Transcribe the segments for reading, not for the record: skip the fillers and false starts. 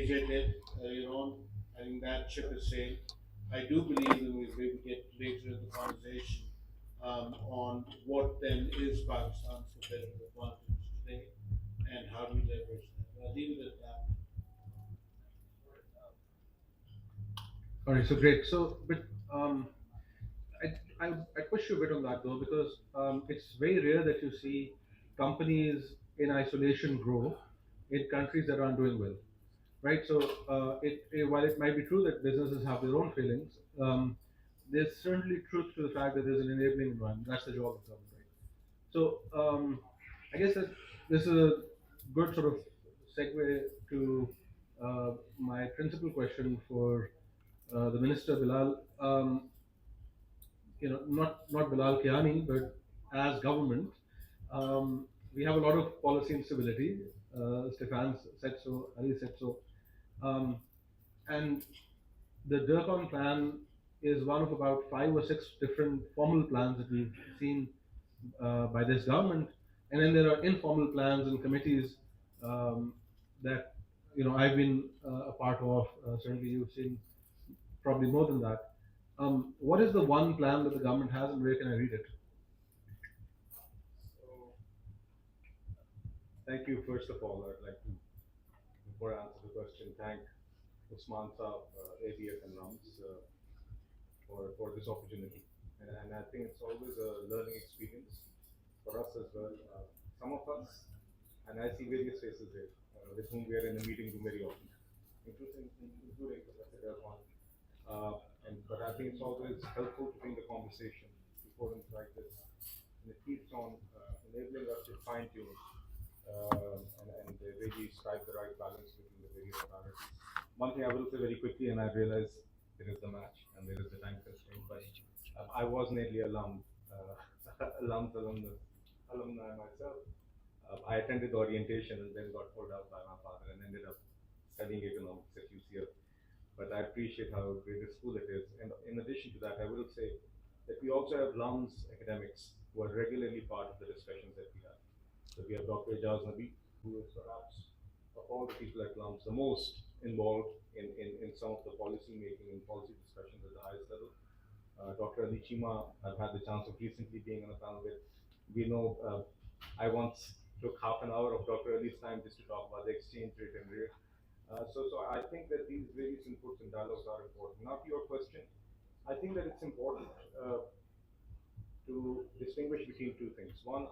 AJ did, I think that ship has sailed. I do believe that we'll maybe get later in the conversation on what then is Pakistan's competitive advantage today and how do we leverage that. I'll leave it at that. All right, so great. So, but I push you a bit on that though, because it's very rare that you see companies in isolation grow in countries that aren't doing well, right? So, while it might be true that businesses have their own failings, there's certainly truth to the fact that there's an enabling environment. That's the job of government, right? So, I guess that this is a good sort of segue to my principal question for the minister Bilal. Not Bilal Kiani, but as government, we have a lot of policy instability. Stefan said so, Ali said so. Um, and the DIRCON plan is one of about 5 or 6 different formal plans that we've seen by this government. And then there are informal plans and committees that I've been a part of. Certainly, you've seen probably more than that. What is the one plan that the government has, and where can I read it? So, thank you. First of all, I'd like to, before I answer the question, thank Usman Saab, ABF and RUMS for this opportunity. And I think it's always a learning experience for us as well. Some of us, and I see various faces here, with whom we are in a meeting room very often, including Professor Irfan. But I think it's always helpful to bring the conversation to forums like this, and it keeps on enabling us to fine tune and really strike the right balance between the various priorities. One thing I will say very quickly, and I realize there is the match and there is the time constraint, but I was nearly alumni myself. I attended the orientation and then got pulled out by my father and ended up studying economics at UCL. But I appreciate how great a school it is. And in addition to that, I will say that we also have LUMS academics who are regularly part of the discussions that we have. So we have Dr. Ijaz Nabi, who is perhaps of all the people at LUMS the most involved in some of the policy making and policy discussions at the highest level. Dr. Ali Chima, I've had the chance of recently being on a panel with. We know I once took half an hour of Dr. Ali's time just to talk about the exchange rate and rate. So I think that these various inputs and dialogues are important. Now to your question, I think that it's important to distinguish between two things. One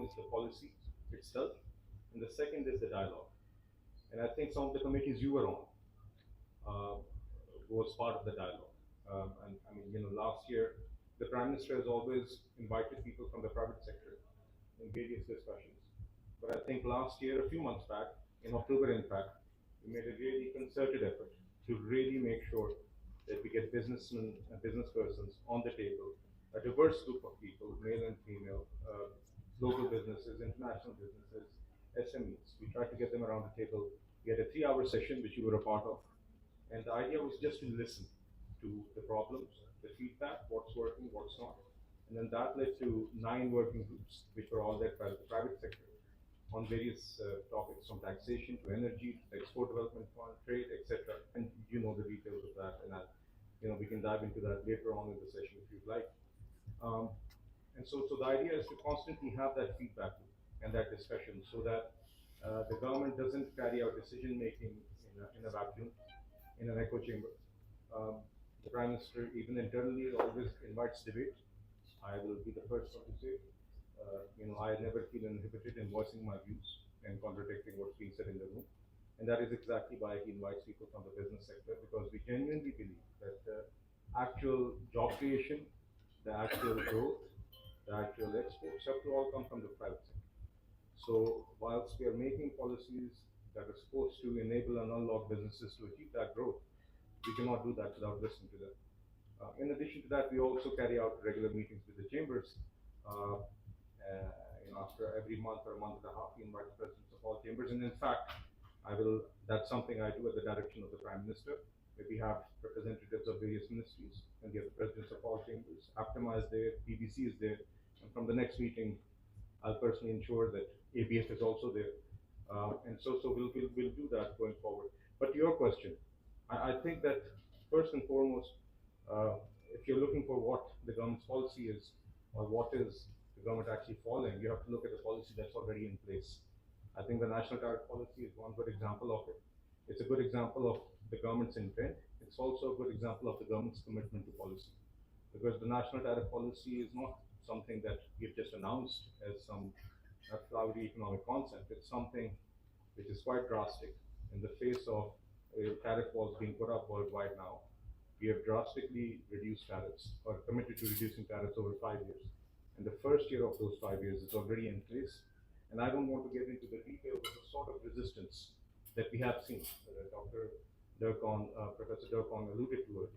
is the policy itself, and the second is the dialogue. And I think some of the committees you were on uh, was part of the dialogue. And I mean, last year the Prime Minister has always invited people from the private sector in various discussions. But I think last year, a few months back, in October, in fact, we made a really concerted effort to really make sure that we get businessmen and business persons on the table, a diverse group of people, male and female, local businesses, international businesses, SMEs. We tried to get them around the table. We had a 3 hour session, which you were a part of. And the idea was just to listen to the problems, the feedback, what's working, what's not. And then that led to 9 working groups, which were all led by the private sector on various topics, from taxation to energy, to export development fund, trade, etc. And you know the details of that, and we can dive into that later on in the session if you'd like. Um, and so the idea is to constantly have that feedback loop and that discussion, so that the government doesn't carry out decision making in a vacuum, in an echo chamber. Um, the Prime Minister, even internally, always invites debate. I will be the first one to say, I never feel inhibited in voicing my views and contradicting what's being said in the room. And that is exactly why he invites people from the business sector, because we genuinely believe that the actual job creation, the actual growth, the actual exports have to all come from the private sector. So whilst we are making policies that are supposed to enable and unlock businesses to achieve that growth, we cannot do that without listening to them. In addition to that, we also carry out regular meetings with the chambers. After every month or a month and a half, we invite the presidents of all chambers. And in fact, that's something I do at the direction of the Prime Minister, where we have representatives of various ministries, and we have the presidents of all chambers. APTEMA is there, PBC is there, and from the next meeting, I'll personally ensure that ABF is also there. And so we'll do that going forward. But to your question, I think that first and foremost, if you're looking for what the government's policy is, or what is the government actually following, you have to look at the policy that's already in place. I think the national tariff policy is one good example of it. It's a good example of the government's intent. It's also a good example of the government's commitment to policy. Because the national tariff policy is not something that we've just announced as some flowery economic concept. It's something which is quite drastic in the face of tariff walls being put up worldwide now. We have drastically reduced tariffs, or committed to reducing tariffs over 5 years. And the first year of those 5 years is already in place. And I don't want to get into the details of the sort of resistance that we have seen. Professor Durkon alluded to it.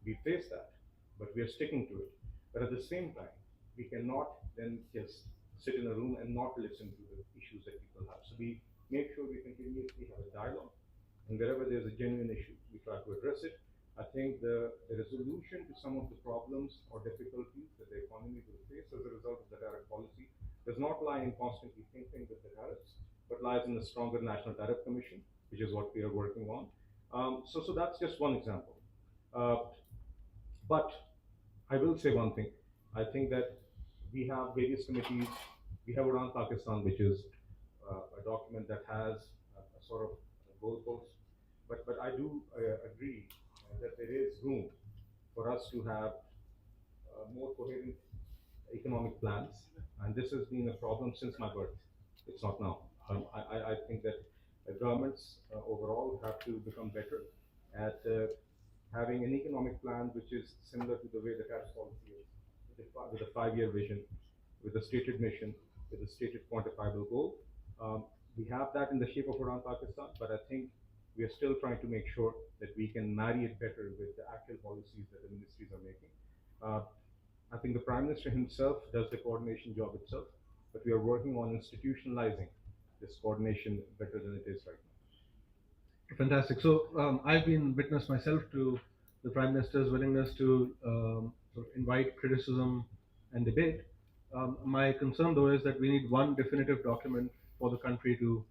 We face that, but we are sticking to it. But at the same time, we cannot then just sit in a room and not listen to the issues that people have. So we make sure we continuously have a dialogue, and wherever there's a genuine issue, we try to address it. I think the resolution to some of the problems or difficulties that the economy will face as a result of the tariff policy does not lie in constantly tinkering with the tariffs, but lies in a stronger national tariff commission, which is what we are working on. So that's just one example. But I will say one thing. I think that we have various committees. We have Udan Pakistan, which is a document that has a sort of goalpost. But I do agree that there is room for us to have more coherent economic plans. And this has been a problem since my birth. It's not now. I think that governments overall have to become better at having an economic plan which is similar to the way the tax policy is, with a 5-year vision, with a stated mission, with a stated quantifiable goal. We have that in the shape of Udan Pakistan, but I think we are still trying to make sure that we can marry it better with the actual policies that the ministries are making. I think the Prime Minister himself does the coordination job itself, but we are working on institutionalizing this coordination better than it is right now. Fantastic. So I've been witness myself to the Prime Minister's willingness to sort of invite criticism and debate. My concern, though, is that we need one definitive document for the country to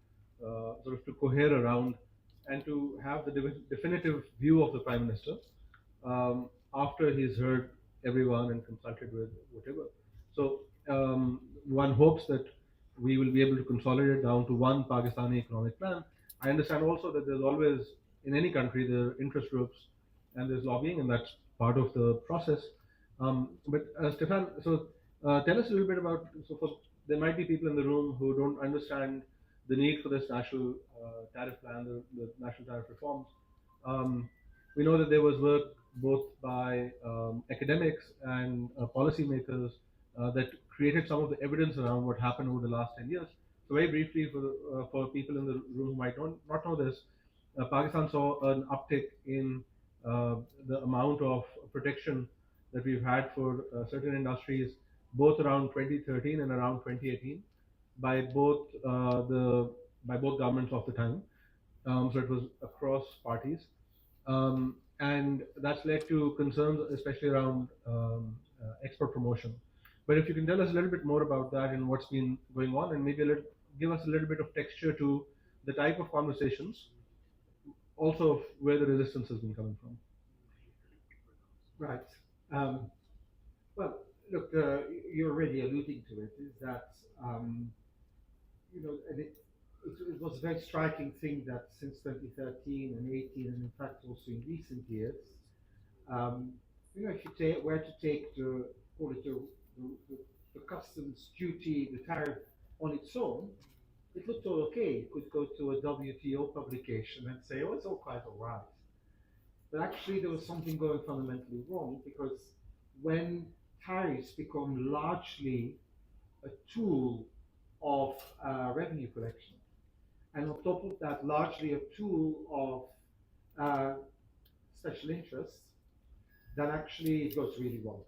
sort of to cohere around, and to have the definitive view of the Prime Minister after he's heard everyone and consulted with whatever. So one hopes that we will be able to consolidate down to one Pakistani economic plan. I understand also that there's always, in any country, there are interest groups and there's lobbying, and that's part of the process. But Stefan, so tell us a little bit about, there might be people in the room who don't understand the need for this national tariff plan, the national tariff reforms. We know that there was work both by academics and policymakers that created some of the evidence around what happened over the last 10 years. So very briefly, for people in the room who might not know this, Pakistan saw an uptick in the amount of protection that we've had for certain industries, both around 2013 and around 2018, by both governments of the time. So it was across parties, and that's led to concerns, especially around export promotion. But if you can tell us a little bit more about that and what's been going on, and maybe give us a little bit of texture to the type of conversations, also of where the resistance has been coming from. Right. Well, look, you're already alluding to it, is that, you know, and it was a very striking thing that since 2013 and 18, and in fact also in recent years, you know, if you were to take the customs duty, the tariff on its own, it looked all okay. You could go to a WTO publication and say, oh, it's all quite all right. But actually there was something going fundamentally wrong, because when tariffs become largely a tool of revenue collection, and on top of that largely a tool of special interests, then actually it goes really wrong.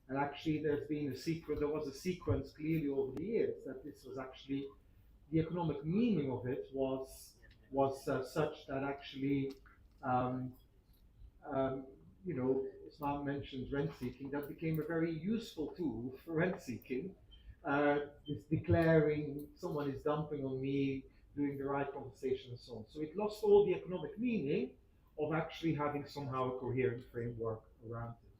And actually there was a sequence clearly over the years that this was actually, the economic meaning of it was such that actually, you know, Islam mentioned rent seeking, that became a very useful tool for rent seeking. It's declaring someone is dumping on me doing the right conversation and so on. So it lost all the economic meaning of actually having somehow a coherent framework around it.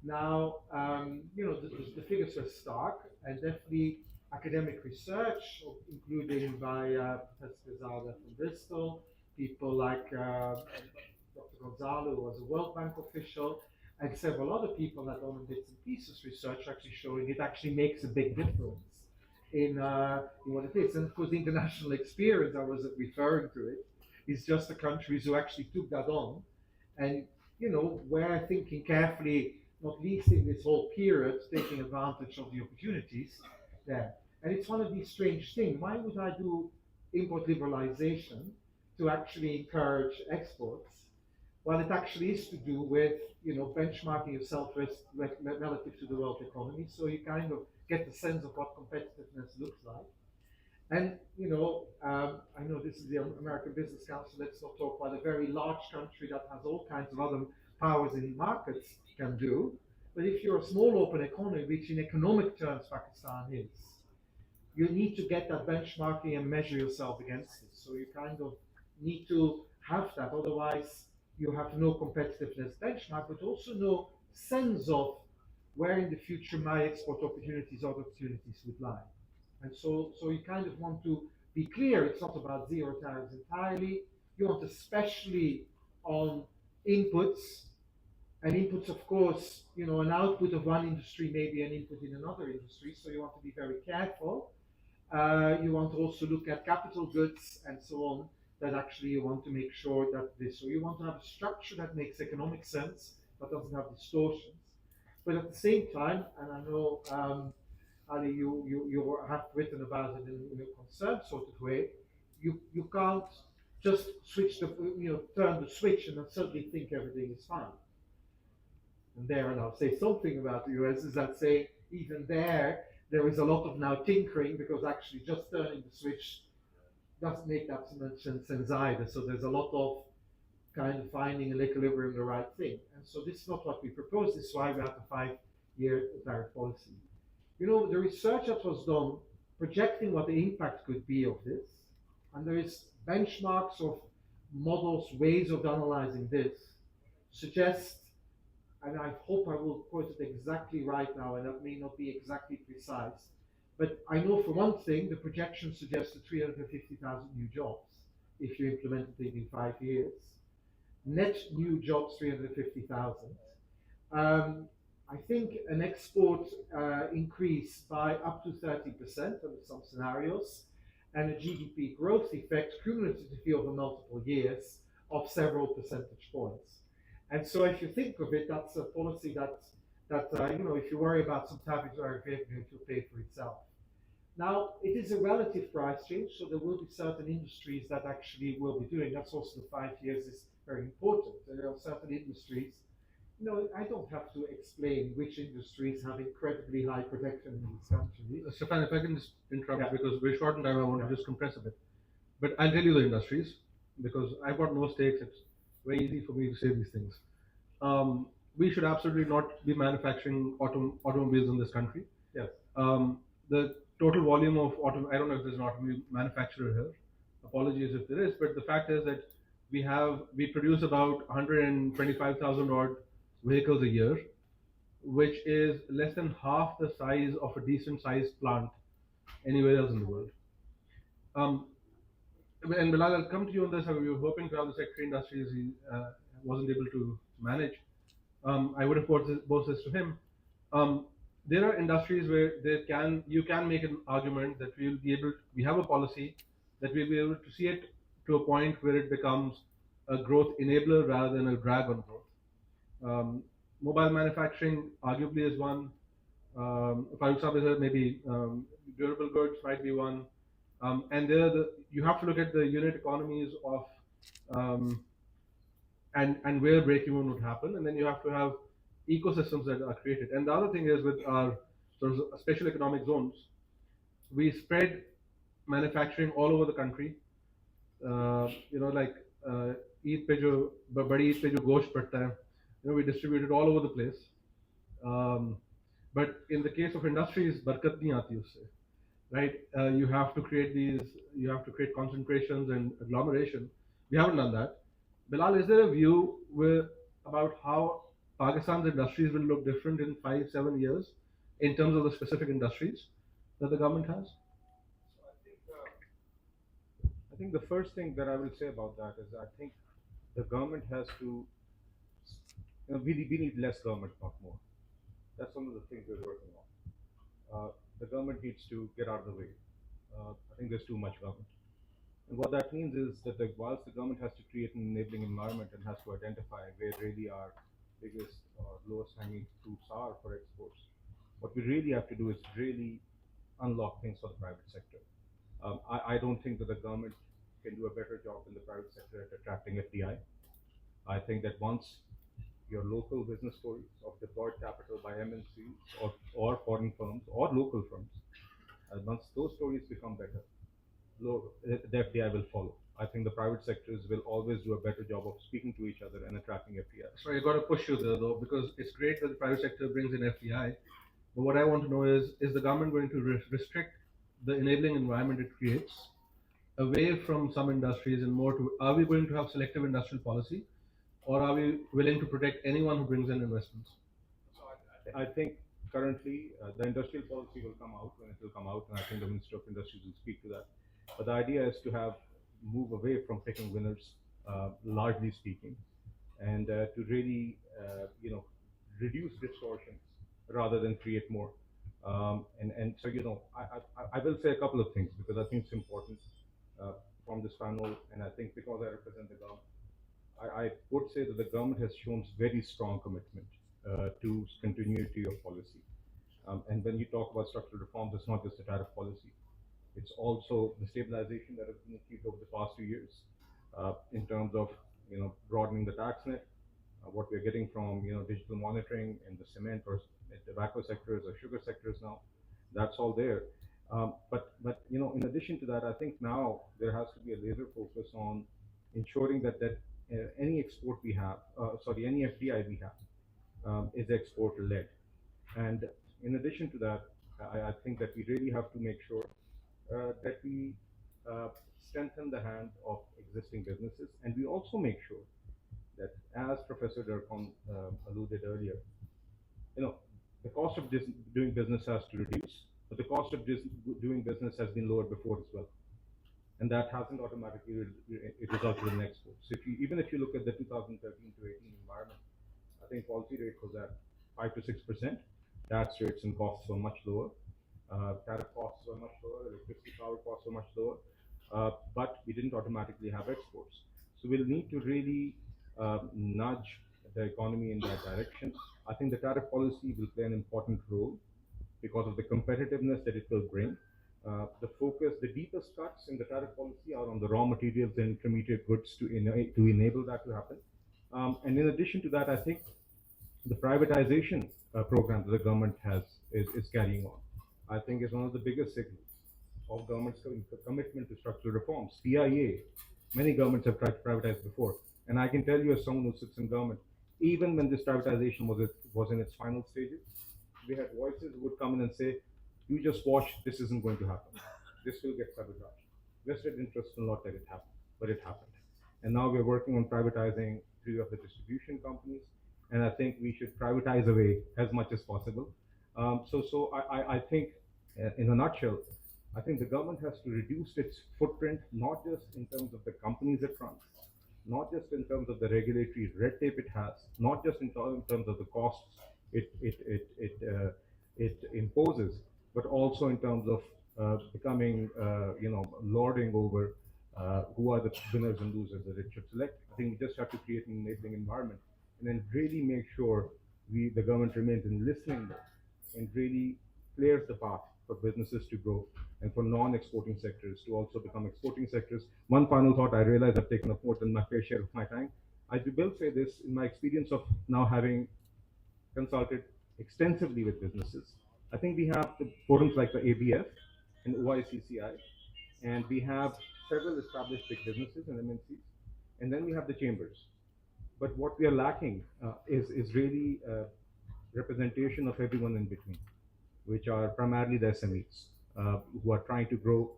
Now, the figures were stark, and definitely academic research, including by Professor Zada from Bristol, people like Dr. Gonzalo, who was a World Bank official, and several other people that done bits and pieces research actually showing it actually makes a big difference in what it is. And of course, the international experience, I was referring to it, is just the countries who actually took that on and, were thinking carefully, not least in this whole period, taking advantage of the opportunities there. And it's one of these strange things. Why would I do import liberalization to actually encourage exports? Well, it actually is to do with, benchmarking yourself relative to the world economy, so you kind of get the sense of what competitiveness looks like. And, I know this is the American Business Council, let's not talk about a very large country that has all kinds of other powers in markets can do. But if you're a small open economy, which in economic terms Pakistan is, you need to get that benchmarking and measure yourself against it. So you kind of need to have that, otherwise you have no competitiveness benchmark, but also no sense of where in the future my export opportunities or opportunities would lie. And so you kind of want to be clear, it's not about zero tariffs entirely. You want especially on inputs, and inputs, of course, an output of one industry may be an input in another industry, so you want to be very careful. You want to also look at capital goods and so on, that actually you want to make sure that this, so you want to have a structure that makes economic sense, but doesn't have distortions. But at the same time, and I know, Ali, you have written about it in a concerned sort of way, you can't just switch turn the switch and then suddenly think everything is fine. And there, and I'll say something about the US, is that say, even there is a lot of now tinkering, because actually just turning the switch doesn't make that much sense either. So there's a lot of kind of finding an equilibrium, the right thing. And so this is not what we propose. This is why we have the 5-year tariff policy. The research that was done projecting what the impact could be of this, and there is benchmarks of models, ways of analyzing this, suggest, and I hope I will quote it exactly right now, and that may not be exactly precise, but I know for one thing, the projection suggests 350,000 new jobs if you implement it in 5 years. Net new jobs, 350,000. I think an export increase by up to 30% under some scenarios, and a GDP growth effect cumulatively over multiple years of several percentage points. And so if you think of it, that's a policy that if you worry about some tariff revenue, it will pay for itself. Now, it is a relative price change, so there will be certain industries that actually will be doing. That's also the 5 years is very important. There are certain industries, I don't have to explain which industries have incredibly high protection in this country. Stefan, if I can just interrupt, because we're short on time, I want to just compress a bit. But I'll tell you the industries, because I've got no stakes. It's very easy for me to say these things. We should absolutely not be manufacturing automobiles in this country. Yes. The total volume of I don't know if there's an automobile manufacturer here. Apologies if there is, but the fact is that we produce about 125,000 odd vehicles a year, which is less than half the size of a decent sized plant anywhere else in the world. And Bilal, I'll come to you on this. We were hoping to have the Secretary Industries. He wasn't able to manage. I would have posed this to him. There are industries where you can make an argument that we have a policy that we'll be able to see it to a point where it becomes a growth enabler rather than a drag on growth. Mobile manufacturing arguably is one. Farouk Saab is maybe durable goods might be one. And you have to look at the unit economies of and where break-even would happen, and then you have to have ecosystems that are created. And the other thing is, with our sort of special economic zones, we spread manufacturing all over the country. Like Eid pe jo badi Eid pe jo gosht padta hai, we distribute it all over the place. But in the case of industries, barkat nahi aati usse, right? You have to create concentrations and agglomeration. We haven't done that. Bilal, is there a view about how Pakistan's industries will look different in 5, 7 years in terms of the specific industries that the government has? So I think the first thing that I will say about that is I think the government has to, we need less government, not more. That's one of the things we're working on. The government needs to get out of the way. I think there's too much government. And what that means is that whilst the government has to create an enabling environment and has to identify where really our biggest or lowest hanging fruits are for exports, what we really have to do is really unlock things for the private sector. I don't think that the government can do a better job than the private sector at attracting FDI. I think that once your local business stories of deployed capital by MNCs or foreign firms or local firms, once those stories become better, the FDI will follow. I think the private sectors will always do a better job of speaking to each other and attracting FDI. Sorry, I got to push you there though, because it's great that the private sector brings in FDI, but what I want to know is the government going to restrict the enabling environment it creates away from some industries and more to, are we going to have selective industrial policy, or are we willing to protect anyone who brings in investments? So I think currently the industrial policy will come out when it will come out, and I think the Minister of Industries will speak to that. But the idea is to move away from picking winners, largely speaking, and to really, reduce distortions rather than create more. And so, I will say a couple of things because I think it's important from this panel, and I think because I represent the government, I would say that the government has shown very strong commitment to continuity of policy. And when you talk about structural reforms, it's not just a tariff policy. It's also the stabilization that has been achieved over the past 2 years in terms of broadening the tax net, what we're getting from digital monitoring in the cement or tobacco sectors or sugar sectors now. That's all there. But in addition to that, I think now there has to be a laser focus on ensuring that any export we have, any FDI we have, is export led. And in addition to that, I think that we really have to make sure that we strengthen the hand of existing businesses, and we also make sure that, as Professor Durkon alluded earlier, the cost of doing business has to reduce, but the cost of doing business has been lowered before as well, and that hasn't automatically resulted in exports. So even if you look at the 2013 to 18 environment, I think policy rate was at 5 to 6%. Tax rates and costs were much lower. Tariff costs were much lower. Electricity power costs were much lower. But we didn't automatically have exports. So we'll need to really nudge the economy in that direction. I think the tariff policy will play an important role because of the competitiveness that it will bring. The deepest cuts in the tariff policy are on the raw materials and intermediate goods to enable that to happen. And in addition to that, I think the privatization program that the government is carrying on, I think is one of the biggest signals of government's commitment to structural reforms. PIA, many governments have tried to privatize before, and I can tell you as someone who sits in government, even when this privatization was in its final stages, we had voices who would come in and say, you just watch, this isn't going to happen. This will get sabotaged. Vested interests will not let it happen, but it happened. And now we're working on privatizing 3 of the distribution companies, and I think we should privatize away as much as possible. So I think, in a nutshell, I think the government has to reduce its footprint, not just in terms of the companies it runs, not just in terms of the regulatory red tape it has, not just in terms of the costs it imposes, but also in terms of becoming, lording over who are the winners and losers that it should select. I think we just have to create an enabling environment and then really make sure the government remains in listening mode and really clears the path for businesses to grow and for non-exporting sectors to also become exporting sectors. One final thought, I realize I've taken up more than my fair share of my time. I will say this, in my experience of now having consulted extensively with businesses, I think we have the forums like the ABF and OICCI, and we have several established big businesses and MNCs, and then we have the chambers. But what we are lacking is really representation of everyone in between, which are primarily the SMEs. who are trying to grow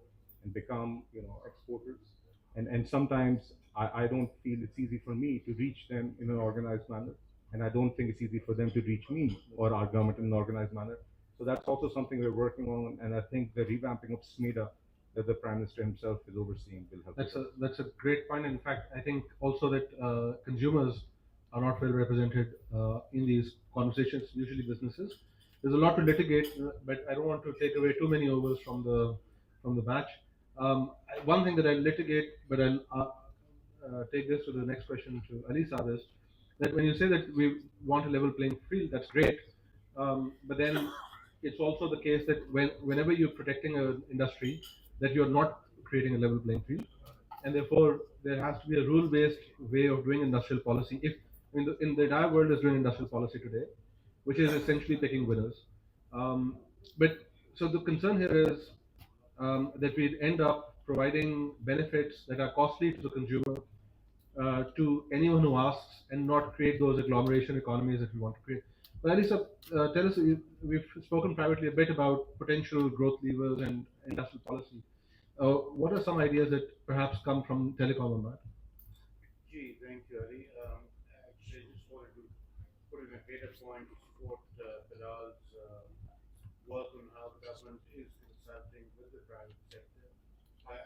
and become, exporters. And sometimes I don't feel it's easy for me to reach them in an organized manner, and I don't think it's easy for them to reach me or our government in an organized manner. So that's also something we're working on, and I think the revamping of SMEDA that the Prime Minister himself is overseeing will help. That's a great point. In fact, I think also that consumers are not well represented in these conversations. Usually, businesses. There's a lot to litigate, but I don't want to take away too many overs from the batch. One thing that I'll litigate, but I'll take this to the next question to Ali Saab is that when you say that we want a level playing field, that's great. But then it's also the case that whenever you're protecting an industry, that you're not creating a level playing field, and therefore there has to be a rule-based way of doing industrial policy. If in the entire world is doing industrial policy today, which is essentially picking winners. But so the concern here is that we end up providing benefits that are costly to the consumer, to anyone who asks, and not create those agglomeration economies that we want to create. But Alisa, tell us, we've spoken privately a bit about potential growth levers and industrial policy. What are some ideas that perhaps come from telecom on that? Gee, thank you, Ali. Actually, I just wanted to put in a data point to support Bilal's work on how the government is consulting with the private sector.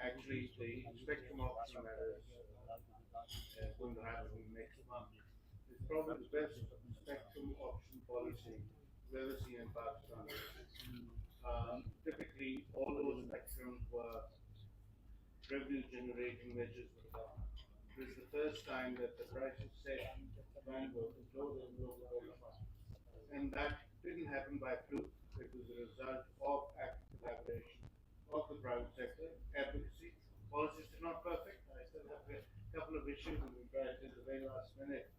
Actually, the spectrum auction that is going to happen next month is probably the best spectrum auction policy we've ever seen in Pakistan. Typically, all those spectrums were revenue generating measures for the government. This is the first time that the price is set bandwidth is lower than global benchmark. And that didn't happen by fluke. It was a result of active collaboration of the private sector, advocacy. Policies are not perfect. I still have a couple of issues and we tried at the very last minute,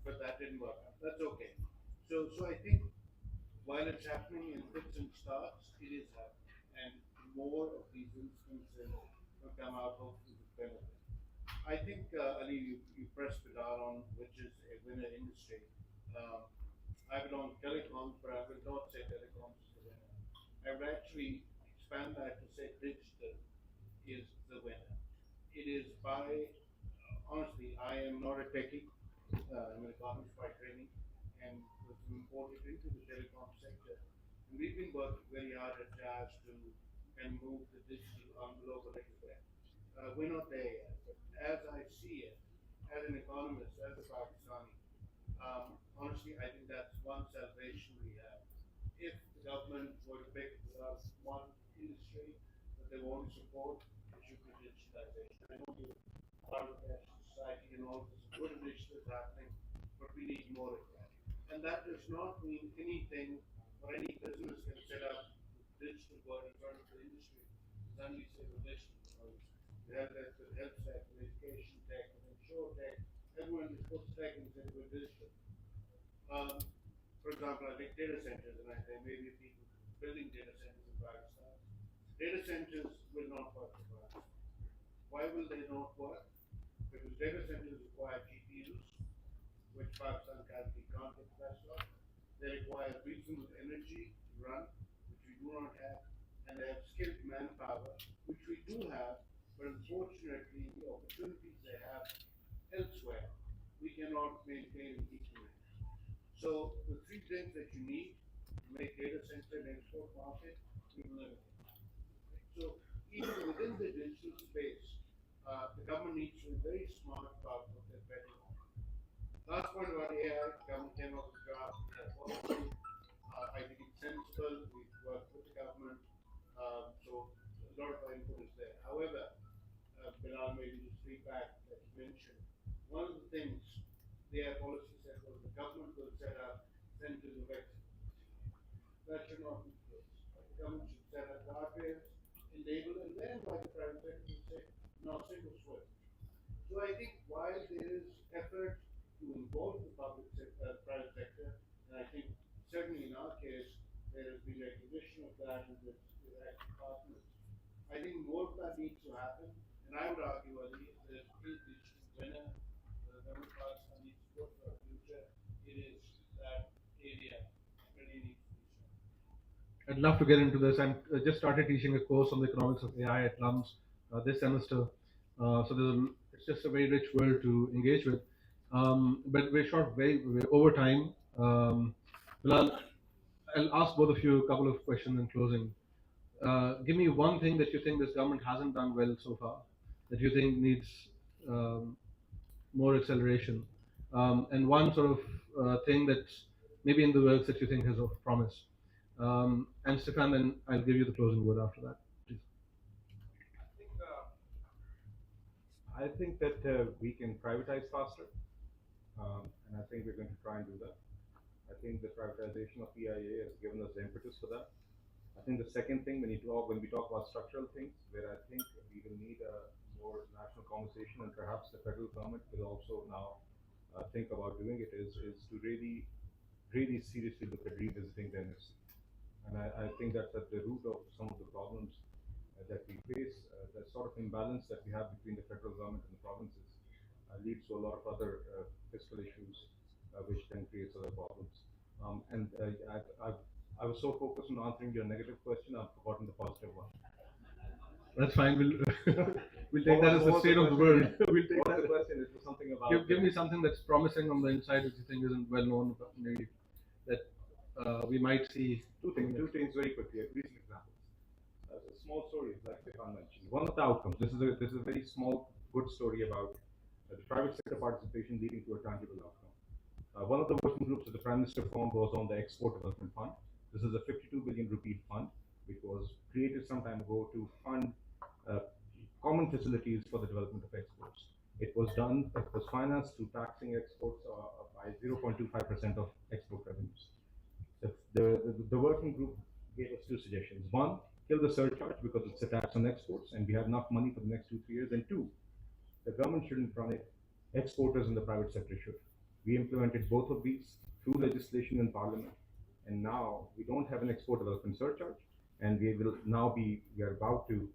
but that didn't work out. That's okay. So I think while it's happening in fits and starts, it is happening. And more of these instances will come out hopefully with benefit. I think, Ali, you pressed Bidar on which is a winner industry. Um, I belong to telecoms, but I will not say telecoms is the winner. I would actually expand that to say digital is the winner. It is by, honestly, I am not a techie. I'm an economist by training and was imported into the telecom sector. And we've been working very hard at Jazz to and move the digital envelope a little bit. We're not there yet, but as I see it, as an economist, as a Pakistani, honestly, I think that's one salvation we have. If the government were to pick one industry that they want to support, it should be digitalization. I know you're part of the society and all this good initiatives happening, but we need more of that. And that does not mean anything or any business can set up digital world in front of the industry. Then we say the digital. You have that with health tech, with education tech, with insure tech. Everyone just puts tech and says we're digital. For example, I think data centers, and there may be people building data centers in Pakistan. Data centers will not work in Pakistan. Why will they not work? Because data centers require GPUs, which Pakistan currently can't get the best of. They require reasonable energy to run, which we do not have, and they have skilled manpower, which we do have, but unfortunately the opportunities they have elsewhere, we cannot maintain and keep them. So the three things that you need to make data center an export market, we will limit it. So even within the digital space, the government needs to be very smart about what they're betting on. Last point about AI, the government came up with a draft policy. I think it's sensible. We've worked with the government, so a lot of our input is there. However, Bilal, maybe just feedback that you mentioned. One of the things the AI policy said was the government will set up centers of excellence. That should not be the case. The government should set up guardrails, enable, and then by the private sector to say, no, single swim. So I think while there is effort to involve the private sector, and I think certainly in our case, there has been recognition of that with active partners. I think more of that needs to happen, and I would argue, Ali, that if a digital winner, the government Pakistan needs to go for a future, it is that area really needs to be strong. I'd love to get into this. I'm just started teaching a course on the economics of AI at LUMS this semester. It's just a very rich world to engage with. But we're over time. Bilal, I'll ask both of you a couple of questions in closing. Give me one thing that you think this government hasn't done well so far, that you think needs um, more acceleration, and one sort of thing that's maybe in the works that you think has of promise. And Stefan, then I'll give you the closing word after that. Please. I think that we can privatize faster, and I think we're going to try and do that. I think the privatization of EIA has given us the impetus for that. I think the second thing, when we talk about structural things, where I think we will need a more national conversation, and perhaps the federal government will also now think about doing it, is to really seriously look at revisiting the NFC. And I think that's at the root of some of the problems that we face. The sort of imbalance that we have between the federal government and the provinces leads to a lot of other fiscal issues, which then creates other problems. I was so focused on answering your negative question, I've forgotten the positive one. That's fine. We'll take that as the state of the world. We'll take What was that. the question? It was something about. Give me something that's promising on the inside that you think isn't well known, maybe that we might see. Two things very quickly. Recent examples. Small stories, like Stefan mentioned. One of the outcomes. This is a very small, good story about the private sector participation leading to a tangible outcome. One of the working groups that the Prime Minister formed was on the Export Development Fund. This is a 52 billion rupee fund, which was created some time ago to fund common facilities for the development of exports. It was financed through taxing exports by 0.25% of export revenues. The working group gave us two suggestions. One, kill the surcharge because it's a tax on exports and we have enough money for the next 2-3 years. And two, the government shouldn't run it. Exporters in the private sector should. We implemented both of these through legislation in Parliament. And now we don't have an export development surcharge. And we are about to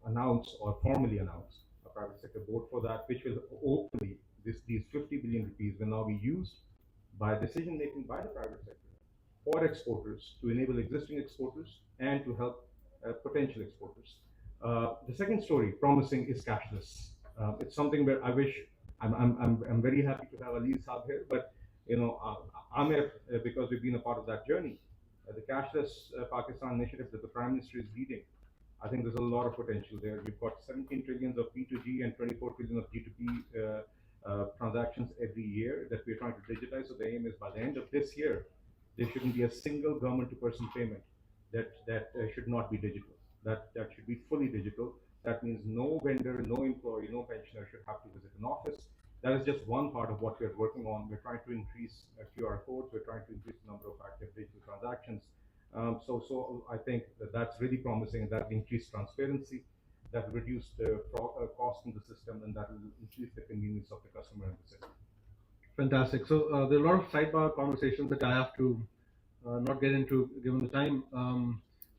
announce or formally announce a private sector board for that, which will hopefully, these 50 billion rupees will now be used by decision making by the private sector for exporters to enable existing exporters and to help potential exporters. The second story, promising, is cashless. It's something where I wish I'm very happy to have Ali Saab here, but Amir, because we've been a part of that journey, the cashless Pakistan initiative that the Prime Minister is leading, I think there's a lot of potential there. We've got 17 trillions of P2G and 24 trillion of G2P transactions every year that we're trying to digitize. So the aim is by the end of this year, there shouldn't be a single government-to-person payment that should not be digital. That should be fully digital. That means no vendor, no employee, no pensioner should have to visit an office. That is just one part of what we're working on. We're trying to increase QR codes. We're trying to increase the number of active digital transactions. So I think that's really promising, and that will increase transparency, that will reduce the cost in the system, and that will increase the convenience of the customer and the citizen. Fantastic. So there are a lot of sidebar conversations that I have to not get into given the time.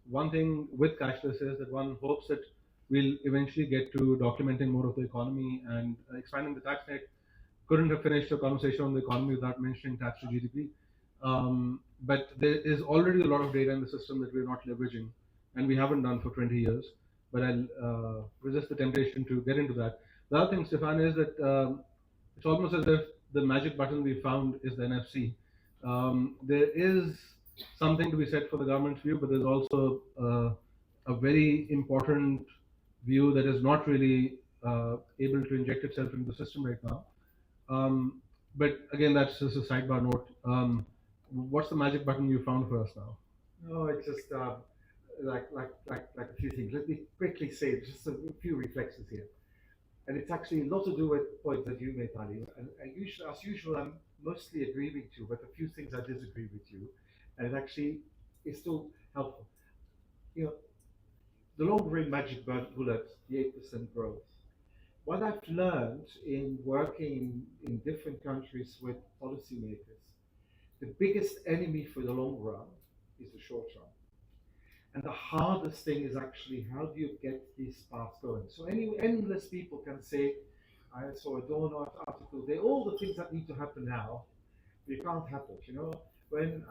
One thing with cashless is that one hopes that we'll eventually get to documenting more of the economy and expanding the tax net. Couldn't have finished a conversation on the economy without mentioning tax to GDP. But there is already a lot of data in the system that we're not leveraging, and we haven't done for 20 years. But I'll resist the temptation to get into that. The other thing, Stefan, is that it's almost as if the magic button we found is the NFC. There is something to be said for the government's view, but there's also a very important view that is not really able to inject itself into the system right now. But again, that's just a sidebar note. What's the magic button you found for us now? No, it's just like a few things. Let me quickly say just a few reflexes here. And it's actually a lot to do with points that you made, Ali. And as usual, I'm mostly agreeing with you, but a few things I disagree with you. And it actually is still helpful. The long-range magic bullet, the 8% growth. What I've learned in working in different countries with policymakers, the biggest enemy for the long run is the short run. And the hardest thing is actually how do you get these paths going? So endless people can say, I saw a donor article, all the things that need to happen now, you can't have it. When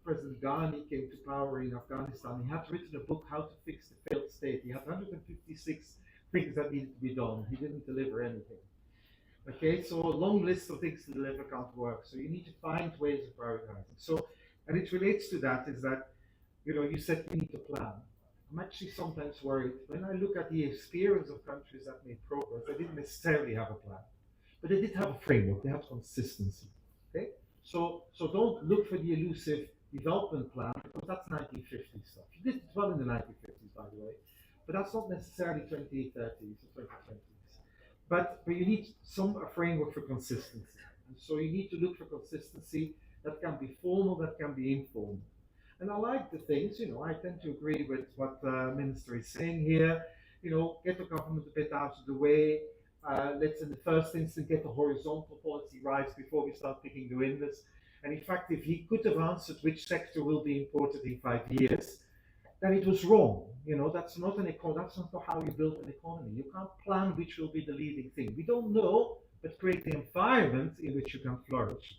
President Ghani came to power in Afghanistan, he had written a book, How to Fix the Failed State. He had 156 things that needed to be done. He didn't deliver anything. Okay, so a long list of things to deliver can't work. So you need to find ways of prioritizing. So, and it relates to that is that, you said we need to plan. I'm actually sometimes worried. When I look at the experience of countries that made progress, they didn't necessarily have a plan. But they did have a framework, they had consistency. Okay? So don't look for the elusive development plan, because that's 1950s stuff. You did it well in the 1950s, by the way, but that's not necessarily 2030s or 2020s. But you need a framework for consistency. And so you need to look for consistency that can be formal, that can be informal. And I like the things, I tend to agree with what the minister is saying here. Get the government a bit out of the way. Let's, in the first instance, get the horizontal policy right before we start picking the winners. And in fact, if he could have answered which sector will be important in 5 years, then it was wrong. That's not that's not how you build an economy. You can't plan which will be the leading thing. We don't know, but create the environment in which you can flourish.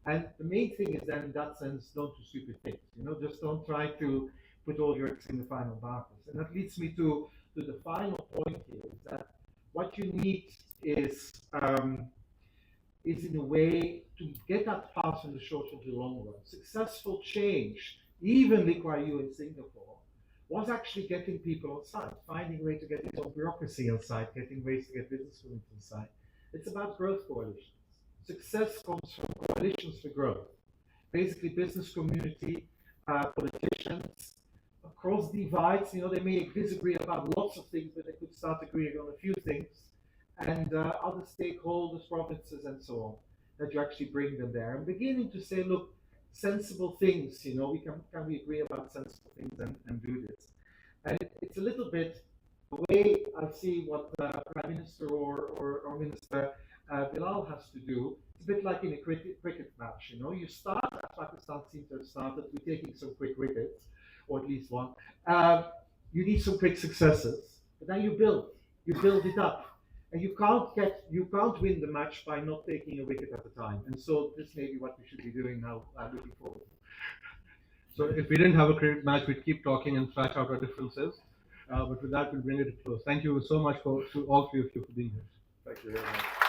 And the main thing is then, in that sense, don't do stupid things. Just don't try to put all your eggs in the final basket. And that leads me to the final point here, is that what you need is in a way to get that path in the short and the long run. Successful change, even Lee Kuan Yew in Singapore, was actually getting people on side, finding a way to get his own bureaucracy on side, getting ways to get business community on side. It's about growth coalitions. Success comes from coalitions for growth. Basically, business community, politicians, across divides, they may disagree about lots of things, but they could start agreeing on a few things. And other stakeholders, provinces, and so on, that you actually bring them there. And beginning to say, look, sensible things, can we agree about sensible things and do this? And it's a little bit the way I see what Prime Minister or Minister Bilal has to do. It's a bit like in a cricket match, you start, as Pakistan seems to have started, with taking some quick wickets, or at least one. You need some quick successes, but then you build it up. And you can't win the match by not taking a wicket at a time. And so this may be what we should be doing now, looking forward. So if we didn't have a cricket match, we'd keep talking and thrash out our differences. But with that, we'll bring it to close. Thank you so much to all three of you for being here. Thank you very much.